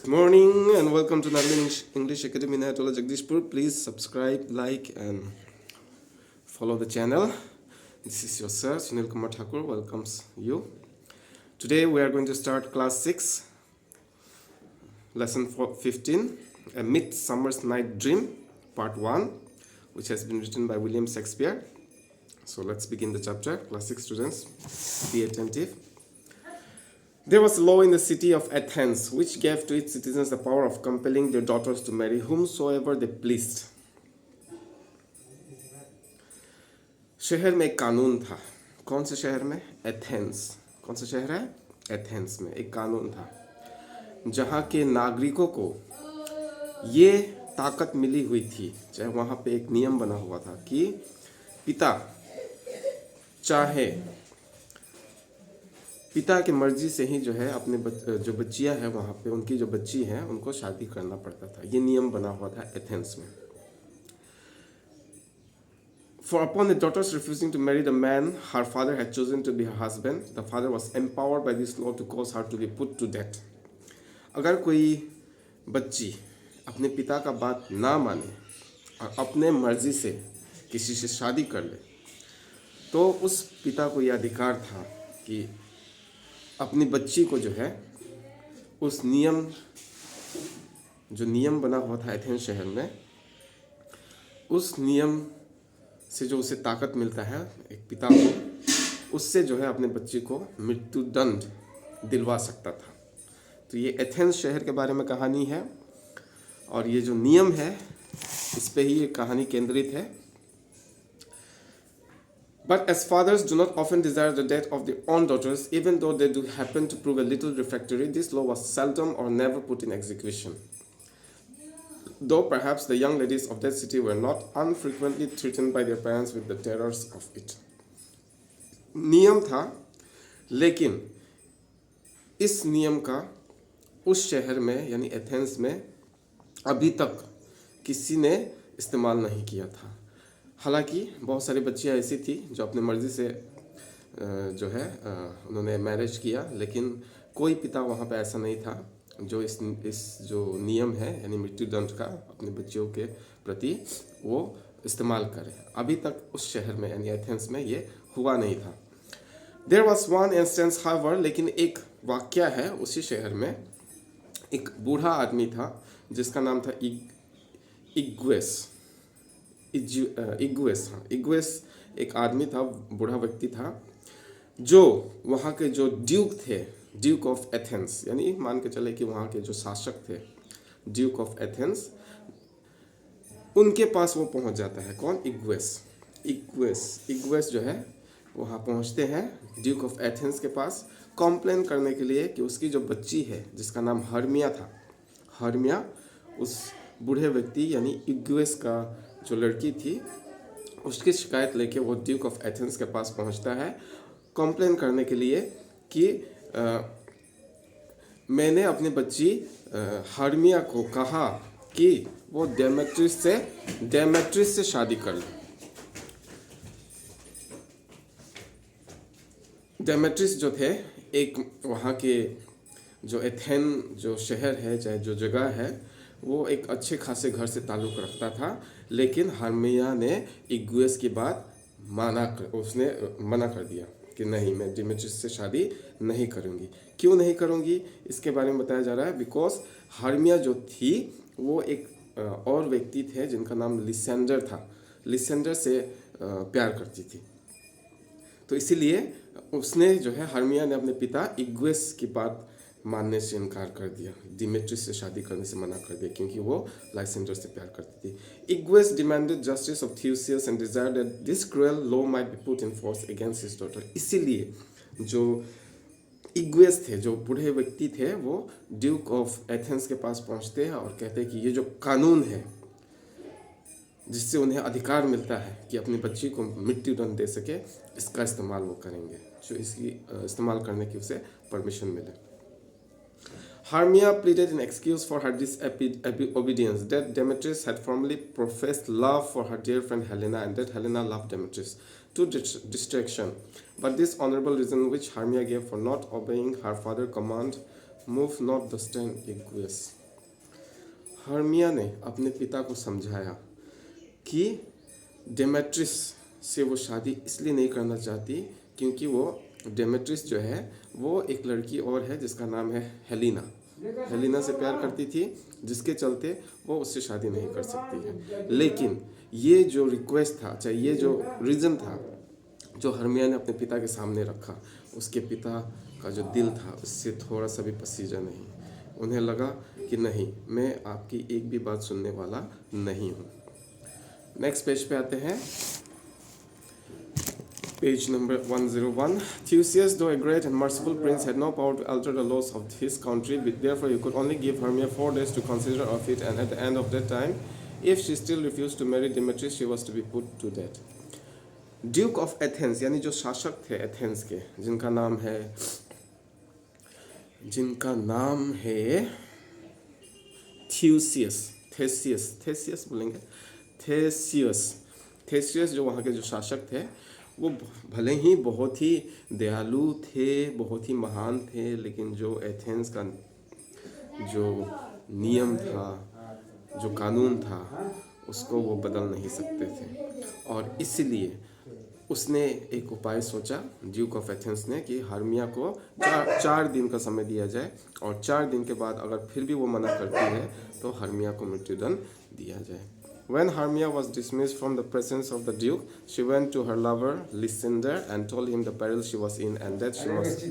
Good morning and welcome to Nagaland English Academy Nayatola Jagdishpur. Please subscribe, like, and follow the channel. This is your sir Sunil Kumar Thakur welcomes you. Today we are going to start class 6, lesson 15, A Midsummer's Night Dream, part 1, which has been written by William Shakespeare. So let's begin the chapter. Class 6 students, be attentive. There was a law in the city of Athens which gave to its citizens the power of compelling their daughters to marry whomsoever they pleased. शहर में एक कानून था. कौन से शहर में? Athens. कौन सा शहर है? एथेंस में एक कानून था जहाँ के नागरिकों को ये ताकत मिली हुई थी, चाहे वहाँ पे एक नियम बना हुआ था कि पिता चाहे पिता की मर्जी से ही जो है अपने जो बच्चियां हैं वहाँ पे उनकी जो बच्ची हैं उनको शादी करना पड़ता था. ये नियम बना हुआ था एथेंस में. For upon the daughters refusing to marry the man her father had chosen to be her husband, the father was empowered by this law to cause her to be put to death. अगर कोई बच्ची अपने पिता का बात ना माने और अपने मर्जी से किसी से शादी कर ले तो उस पिता को यह अधिकार था कि अपनी बच्ची को जो है उस नियम बना हुआ था एथेंस शहर में, उस नियम से जो उसे ताकत मिलता है एक पिता को, उससे जो है अपने बच्ची को मृत्युदंड दिलवा सकता था. तो ये एथेंस शहर के बारे में कहानी है और ये जो नियम है इस पे ही ये कहानी केंद्रित है. But as fathers do not often desire the death of their own daughters, even though they do happen to prove a little refractory, this law was seldom or never put in execution. Though perhaps the young ladies of that city were not unfrequently threatened by their parents with the terrors of it. नियम था, लेकिन इस नियम का उस शहर में यानी एथेंस में अभी तक किसी ने इस्तेमाल नहीं किया था. हालांकि बहुत सारी बच्चियां ऐसी थी जो अपने मर्ज़ी से जो है उन्होंने मैरिज किया, लेकिन कोई पिता वहाँ पे ऐसा नहीं था जो इस जो नियम है यानी मृत्युदंड का अपने बच्चियों के प्रति वो इस्तेमाल करे. अभी तक उस शहर में यानी एथेंस में ये हुआ नहीं था. There was one instance however, लेकिन एक वाक्य है उसी शहर में. एक बूढ़ा आदमी था जिसका नाम था इग्वेस एक आदमी था, बूढ़ा व्यक्ति था, जो वहाँ के जो ड्यूक थे, ड्यूक ऑफ एथेंस, यानी मान के चले कि वहाँ के जो शासक थे ड्यूक ऑफ एथेंस, उनके पास वो पहुँच जाता है. कौन? इग्वेस जो है वहाँ पहुँचते हैं ड्यूक ऑफ एथेंस के पास कॉम्प्लेन करने के लिए कि उसकी जो बच्ची है जिसका नाम हर्मिया था, हर्मिया उस बूढ़े व्यक्ति यानी इग्वेस का जो लड़की थी उसकी शिकायत लेके वो ड्यूक ऑफ एथेंस के पास पहुंचता है कॉम्प्लेन करने के लिए कि मैंने अपनी बच्ची हर्मिया को कहा कि वो डेमेट्रिस से शादी कर ले. डेमेट्रिस जो थे एक वहाँ के जो एथेन जो शहर है चाहे जो जगह है वो एक अच्छे खासे घर से ताल्लुक़ रखता था, लेकिन हर्मिया ने इग्वेस की बात उसने मना कर दिया कि नहीं, मैं डेमेट्रिस से शादी नहीं करूँगी. क्यों नहीं करूँगी इसके बारे में बताया जा रहा है. बिकॉज हर्मिया जो थी वो एक और व्यक्ति थे जिनका नाम लिसेंडर था, लिसेंडर से प्यार करती थी. तो इसीलिए उसने जो है हर्मिया ने अपने पिता इग्वेस की बात मानने से इनकार कर दिया, डिमेट्रिस से शादी करने से मना कर दिया, क्योंकि वो लाइसेंडर से प्यार करती थी. इग्वेस demanded justice of थ्यूसियस and desired that this cruel law might be put in force against his daughter. इसीलिए जो इग्वेस थे, जो बूढ़े व्यक्ति थे, वो ड्यूक ऑफ एथेंस के पास पहुंचते हैं और कहते हैं कि ये जो कानून है जिससे उन्हें अधिकार मिलता है कि अपनी बच्ची को मृत्युदंड दे सके, इसका इस्तेमाल वो करेंगे, जो इसकी इस्तेमाल करने की उसे परमिशन मिले. Hermia pleaded in excuse for her disobedience that Demetrius had formerly professed love for her dear friend Helena and that Helena loved Demetrius to distraction. But this honorable reason which Hermia gave for not obeying her father's command move not the stand equals. Hermia ने अपने पिता को समझाया कि डेमेट्रिस से वो शादी इसलिए नहीं करना चाहती क्योंकि वो डेमेट्रिस जो है वो एक लड़की और है जिसका नाम है हेलिना। हेलिना से प्यार करती थी, जिसके चलते वो उससे शादी नहीं कर सकती है। लेकिन ये जो रिक्वेस्ट था, चाहे ये जो रीज़न था जो हर्मिया ने अपने पिता के सामने रखा, उसके पिता का जो दिल था उससे थोड़ा सा भी पसीजा नहीं। उन्हें लगा कि नहीं, मैं आपकी एक भी बात सुनने वाला नहीं हूँ। नेक्स्ट पेज पे आते हैं, page number 101. Theseus, though a great and merciful prince, had no power to alter the laws of his country. Therefore, he could only give Hermia 4 days to consider of it, and at the end of that time, if she still refused to marry Demetrius, she was to be put to death. Duke of Athens, यानी जो शासक थे Athens के, जिनका नाम है Theseus बोलेंगे, Theseus जो वहाँ के जो शासक थे वो भले ही बहुत ही दयालु थे, बहुत ही महान थे, लेकिन जो एथेंस का जो नियम था, जो कानून था, उसको वो बदल नहीं सकते थे। और इसलिए उसने एक उपाय सोचा, ड्यूक ऑफ एथेंस ने, कि हर्मिया को चार दिन का समय दिया जाए, और 4 दिन के बाद अगर फिर भी वो मना करती है तो हर्मिया को मृत्युदंड दिया जाए। When Hermia was dismissed from the presence of the Duke, she went to her lover Lysander and told him the peril she was in and that she must